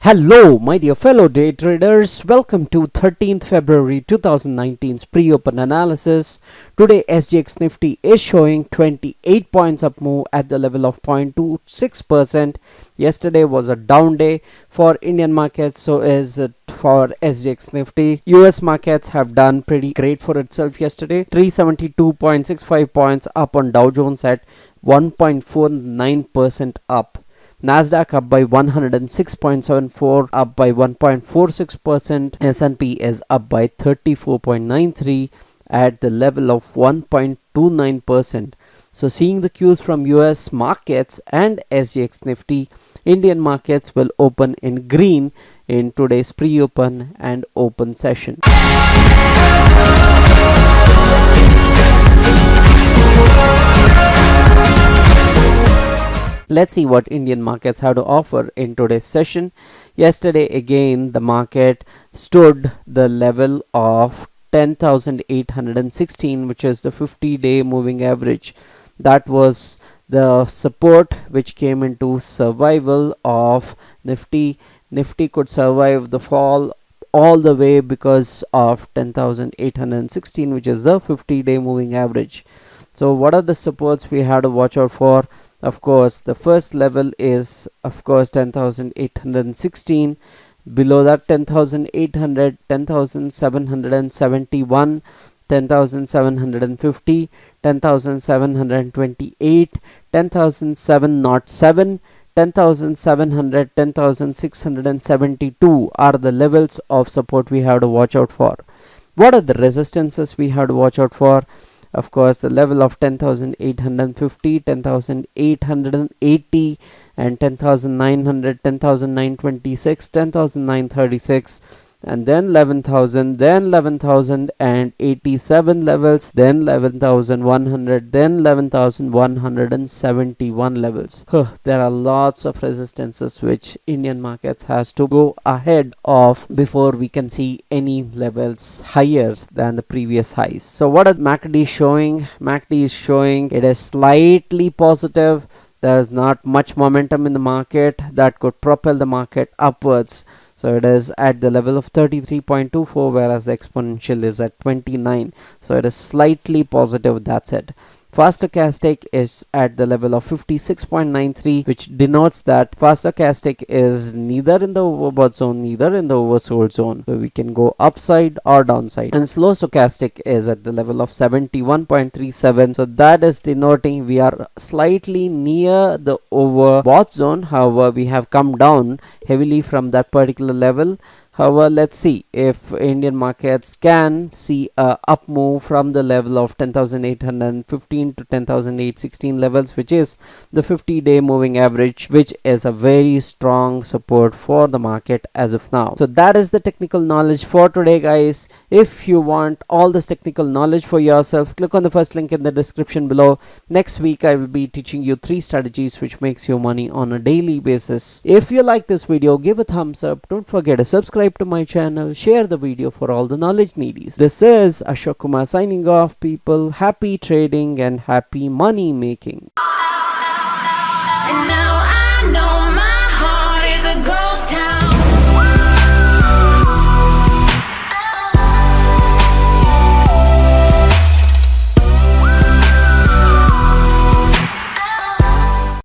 Hello, my dear fellow day traders. Welcome to 13th February 2019's pre-open analysis. Today, SGX Nifty is showing 28 points up move at the level of 0.26%. Yesterday was a down day for Indian markets, so is it for SGX Nifty. US markets have done pretty great for itself yesterday. 372.65 points up on DowJones at 1.49% up. Nasdaq up by 106.74, up by 1.46%. S&P is up by 34.93 at the level of 1.29%. So seeing the cues from US markets and SGX Nifty, Indian markets will open in green in today's pre-open and open session. Let's see what Indian markets have to offer in today's session. Yesterday again the market stood the level of 10,816, which is the 50-day moving average. That was the support which came into survival of Nifty. Nifty could survive the fall all the way because of 10,816, which is the 50-day moving average. So what are the supports we have to watch out for? Of course, the first level is, of course, 10,816. Below that, 10,800, 10,771, 10,750, 10,728, 10,707, 10,700, 10,672 are the levels of support we have to watch out for. What are the resistances we have to watch out for? Of course, the level of 10,850, 10,880 and 10,900, 10,926, 10,936 and then 11,000, then 11,087 levels, then 11,100, then 11,171 levels. There are lots of resistances which Indian markets has to go ahead of before we can see any levels higher than the previous highs. So what is MACD showing? MACD is showing it is slightly positive. There is not much momentum in the market that could propel the market upwards. So it is at the level of 33.24, whereas the exponential is at 29. So it is slightly positive, that's it. Fast stochastic is at the level of 56.93, which denotes that fast stochastic is neither in the overbought zone, neither in the oversold zone. So we can go upside or downside. And slow stochastic is at the level of 71.37. So that is denoting we are slightly near the overbought zone. However, we have come down heavily from that particular level. However, let's see if Indian markets can see a up move from the level of 10,815 to 10,816 levels, which is the 50-day moving average, which is a very strong support for the market as of now. So that is the technical knowledge for today, guys. If you want all this technical knowledge for yourself, click on the first link in the description below. Next week, I will be teaching you 3 strategies which makes you money on a daily basis. If you like this video, give a thumbs up. Don't forget to subscribe to my channel, share the video for all the knowledge needies. This is Ashok Kumar signing off, people. Happy trading and happy money making.